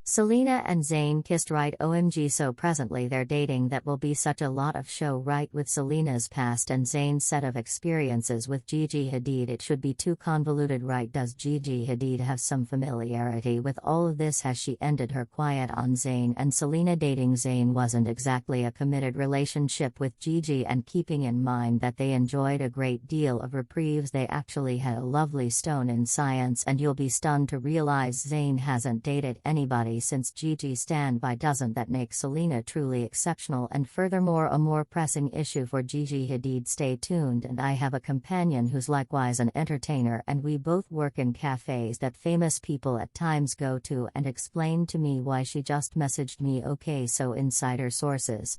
Selena and Zayn kissed right, OMG, so presently they're dating. That will be such a lot of show, right, with Selena's past and Zayn's set of experiences with Gigi Hadid. It should be too convoluted, right? Does Gigi Hadid have some familiarity with all of this? Has she ended her quiet on Zayn and Selena dating? Zayn wasn't exactly a committed relationship with Gigi, and keeping in mind that they enjoyed a great deal of reprieves, they actually had a lovely stone in science. And you'll be stunned to realize Zayn hasn't dated anybody since Gigi standby. Doesn't that make Selena truly exceptional? And furthermore, a more pressing issue for Gigi Hadid. Stay tuned. And I have a companion who's likewise an entertainer, and we both work in cafes that famous people at times go to, and explained to me why she just messaged me. Okay, so insider sources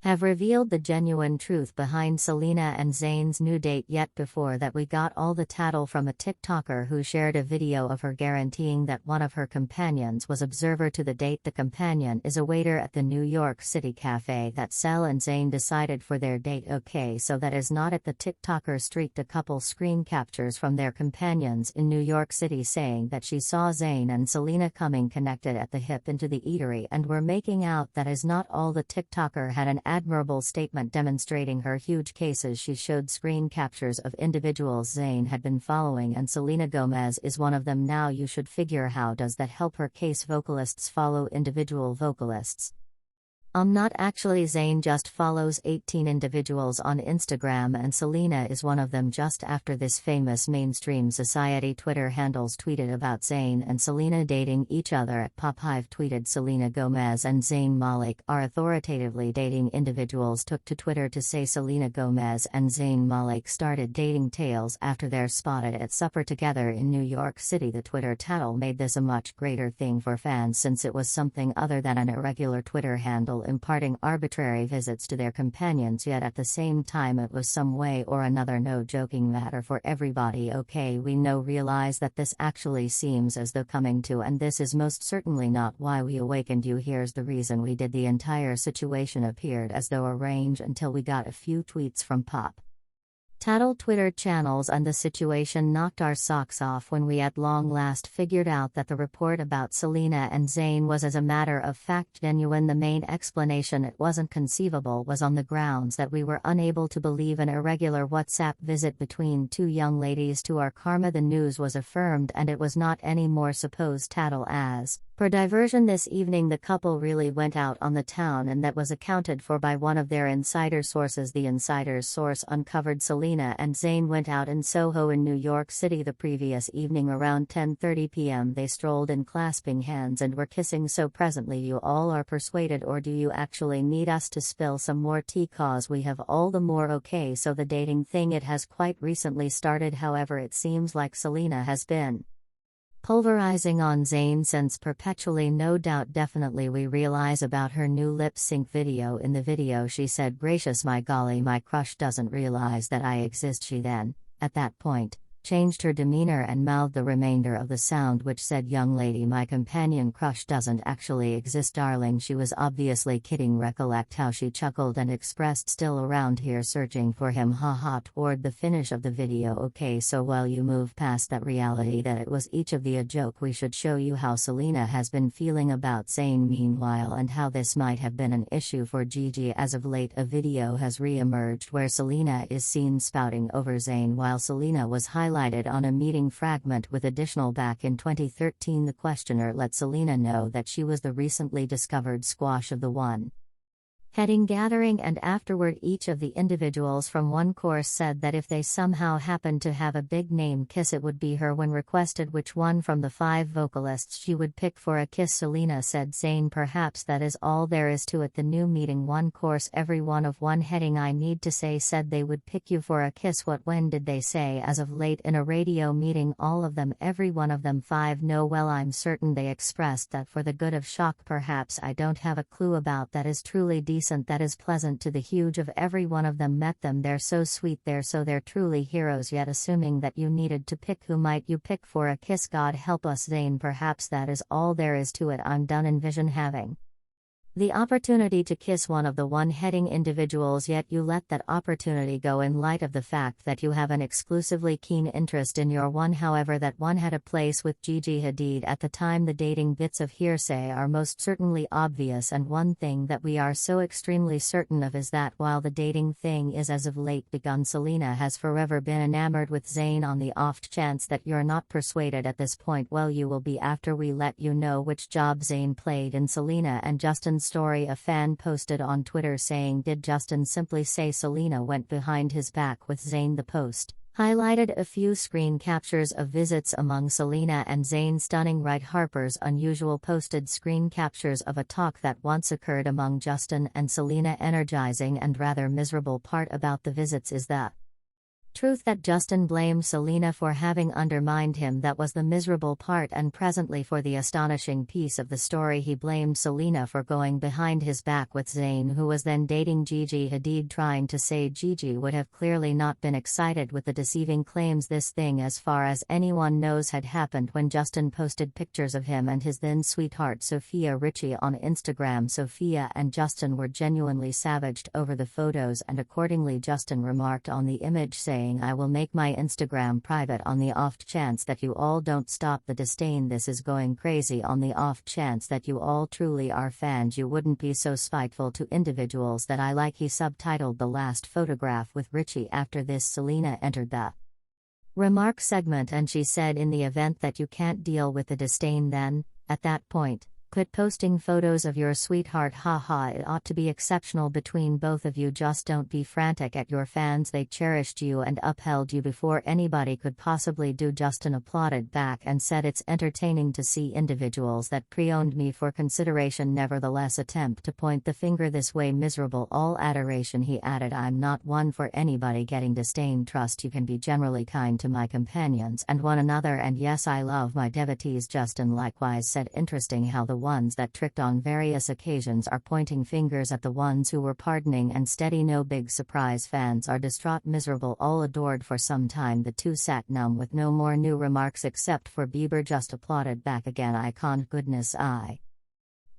have revealed the genuine truth behind Selena and Zayn's new date. Yet before that, we got all the tattle from a TikToker who shared a video of her guaranteeing that one of her companions was observer to the date. The companion is a waiter at the New York City cafe that Sel and Zayn decided for their date. Okay, so that is not it. The TikToker streaked a couple screen captures from their companions in New York City saying that she saw Zayn and Selena coming connected at the hip into the eatery and were making out. That is not all. The TikToker had an admirable statement demonstrating her huge cases. She showed screen captures of individuals Zayn had been following, and Selena Gomez is one of them. Now you should figure, how does that help her case? Vocalists follow individual vocalists. Not actually. Zayn just follows 18 individuals on Instagram, and Selena is one of them. Just after this, famous mainstream society Twitter handles tweeted about Zayn and Selena dating each other. At PopHive tweeted, Selena Gomez and Zayn Malik are authoritatively dating. Individuals took to Twitter to say Selena Gomez and Zayn Malik started dating tales after they're spotted at supper together in New York City. The Twitter tattle made this a much greater thing for fans, since it was something other than an irregular Twitter handle imparting arbitrary visits to their companions, yet at the same time it was some way or another no joking matter for everybody. Okay, we realize that this actually seems as though coming to, and this is most certainly not why we awakened you. Here's the reason we did. The entire situation appeared as though arranged until we got a few tweets from Pop Tattle Twitter channels, and the situation knocked our socks off when we at long last figured out that the report about Selena and Zayn was as a matter of fact genuine. The main explanation it wasn't conceivable was on the grounds that we were unable to believe an irregular WhatsApp visit between two young ladies to our karma. The news was affirmed, and it was not any more supposed tattle as per diversion. This evening the couple really went out on the town, and that was accounted for by one of their insider sources. The insider's source uncovered Selena and Zayn went out in Soho in New York City the previous evening around 10:30 p.m. They strolled in clasping hands and were kissing. So presently you all are persuaded, or do you actually need us to spill some more tea? Cause we have all the more. Okay, so the dating thing, it has quite recently started. However, it seems like Selena has been pulverizing on Zayn since perpetually. No doubt, definitely. We realize about her new lip sync video. In the video she said, "Gracious, my golly, my crush doesn't realize that I exist." She then, at that point, changed her demeanor and mouthed the remainder of the sound, which said, "Young lady, my companion crush doesn't actually exist, darling." She was obviously kidding. Recollect how she chuckled and expressed, "Still around here searching for him, haha," toward the finish of the video. Okay, so while you move past that reality that it was each of the a joke, we should show you how Selena has been feeling about Zayn meanwhile, and how this might have been an issue for Gigi. As of late, a video has re-emerged where Selena is seen spouting over Zayn while Selena was highlighted on a meeting fragment with additional. Back in 2013, the questioner let Selena know that she was the recently discovered squash of the one heading gathering, and afterward each of the individuals from one course said that if they somehow happened to have a big name kiss, it would be her. When requested which one from the 5 vocalists she would pick for a kiss, Selena said, "Zayn, perhaps that is all there is to it." The new meeting one course, every one of one heading, I need to say, said they would pick you for a kiss. What, when did they say? As of late in a radio meeting, all of them, every one of them 5. No, well, I'm certain they expressed that for the good of shock. Perhaps I don't have a clue about that. Is truly decent, that is pleasant to the huge of every one of them. Met them, they're so sweet, they're truly heroes. Yet assuming that you needed to pick, who might you pick for a kiss? God help us, Zayn, perhaps that is all there is to it. I'm done. Envision having The opportunity to kiss one of the one-heading individuals, yet you let that opportunity go in light of the fact that you have an exclusively keen interest in your one. However, that one had a place with Gigi Hadid at the time. The dating bits of hearsay are most certainly obvious, and one thing that we are so extremely certain of is that while the dating thing is as of late begun, Selena has forever been enamored with Zayn. On the off chance that you're not persuaded at this point, well, you will be after we let you know which job Zayn played in Selena and Justin's story. A fan posted on Twitter saying, "Did Justin simply say Selena went behind his back with Zayn?" The post highlighted a few screen captures of visits among Selena and Zayn. Stunning, right? Harper's Unusual posted screen captures of a talk that once occurred among Justin and Selena. Energizing and rather miserable part about the visits is the truth that Justin blamed Selena for having undermined him. That was the miserable part, and presently for the astonishing piece of the story, he blamed Selena for going behind his back with Zayn, who was then dating Gigi Hadid, trying to say Gigi would have clearly not been excited with the deceiving claims. This thing, as far as anyone knows, had happened when Justin posted pictures of him and his then sweetheart Sophia Richie on Instagram. Sophia and Justin were genuinely savaged over the photos, and accordingly Justin remarked on the image saying, "I will make my Instagram private on the off chance that you all don't stop the disdain. This is going crazy. On the off chance that you all truly are fans, you wouldn't be so spiteful to individuals that I like." He subtitled the last photograph with Richie. After this, Selena entered the remark segment and she said, "In the event that you can't deal with the disdain, then, at that point, quit posting photos of your sweetheart. Haha, it ought to be exceptional between both of you. Just don't be frantic at your fans. They cherished you and upheld you before anybody could possibly do." Justin applauded back and said, "It's entertaining to see individuals that pre-owned me for consideration nevertheless attempt to point the finger this way. Miserable. All adoration." He added, "I'm not one for anybody getting disdain. Trust you can be generally kind to my companions and one another, and yes, I love my devotees." Justin likewise said, "Interesting how the ones that tricked on various occasions are pointing fingers at the ones who were pardoning and steady. No big surprise. Fans are distraught, miserable, all adored." For some time the two sat numb with no more new remarks except for Bieber just applauded back again. "Icon, goodness, I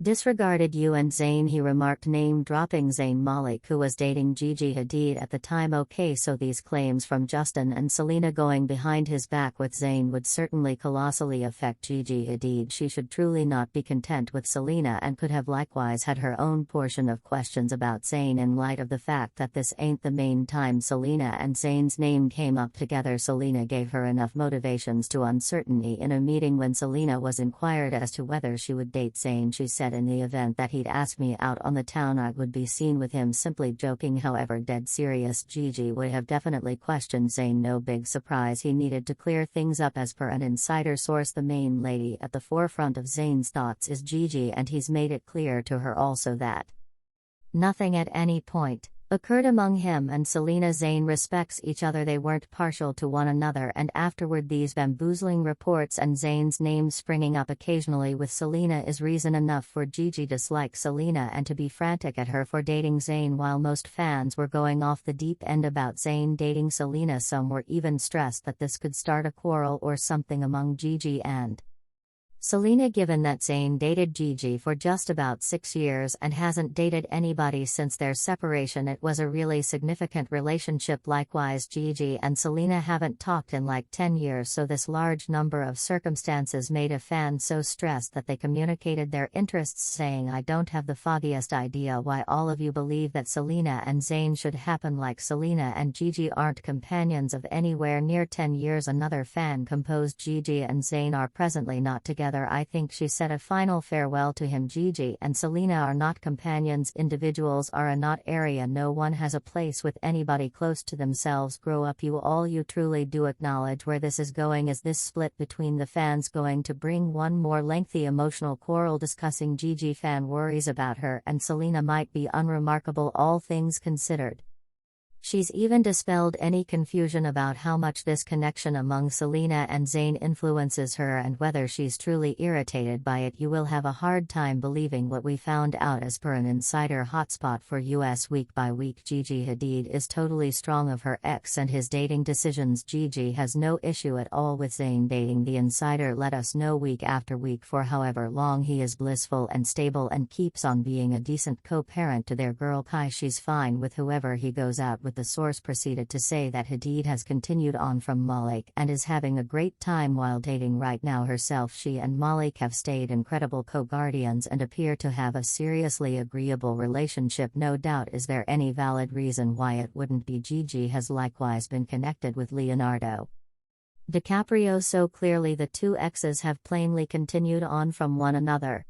disregarded you and Zayn," he remarked, name-dropping Zayn Malik, who was dating Gigi Hadid at the time. Okay, so these claims from Justin and Selena going behind his back with Zayn would certainly colossally affect Gigi Hadid. She should truly not be content with Selena and could have likewise had her own portion of questions about Zayn in light of the fact that this ain't the main time Selena and Zayn's name came up together. Selena gave her enough motivations to uncertainty in a meeting when Selena was inquired as to whether she would date Zayn. She said, "In the event that he'd ask me out on the town, I would be seen with him." Simply joking. However, dead serious, Gigi would have definitely questioned Zayn. No big surprise, he needed to clear things up. As per an insider source, the main lady at the forefront of Zayn's thoughts is Gigi, and he's made it clear to her also that nothing at any point occurred among him and Selena. Zayn respects each other. They weren't partial to one another, and afterward these bamboozling reports and Zayn's name springing up occasionally with Selena is reason enough for Gigi to dislike Selena and to be frantic at her for dating Zayn. While most fans were going off the deep end about Zayn dating Selena, some were even stressed that this could start a quarrel or something among Gigi and Selena, given that Zayn dated Gigi for just about 6 years and hasn't dated anybody since their separation. It was a really significant relationship. Likewise, Gigi and Selena haven't talked in like 10 years, so this large number of circumstances made a fan so stressed that they communicated their interests, saying, "I don't have the foggiest idea why all of you believe that Selena and Zayn should happen. Like, Selena and Gigi aren't companions of anywhere near 10 years." Another fan composed, "Gigi and Zayn are presently not together. I think she said a final farewell to him. Gigi and Selena are not companions. Individuals are a not area. No one has a place with anybody close to themselves. Grow up, you all. You truly do acknowledge where this is going. Is this split between the fans going to bring one more lengthy emotional quarrel?" Discussing Gigi, fan worries about her and Selena might be unremarkable, all things considered. She's even dispelled any confusion about how much this connection among Selena and Zayn influences her and whether she's truly irritated by it. You will have a hard time believing what we found out. As per an insider hotspot for US Week by Week, Gigi Hadid is totally strong of her ex and his dating decisions. Gigi has no issue at all with Zayn dating. The insider let us know week after week for however long he is blissful and stable and keeps on being a decent co-parent to their girl Kai. She's fine with whoever he goes out with. The source proceeded to say that Hadid has continued on from Malik and is having a great time while dating right now herself. She and Malik have stayed incredible co-guardians and appear to have a seriously agreeable relationship. No doubt is there any valid reason why it wouldn't be. Gigi has likewise been connected with Leonardo DiCaprio, so clearly the two exes have plainly continued on from one another.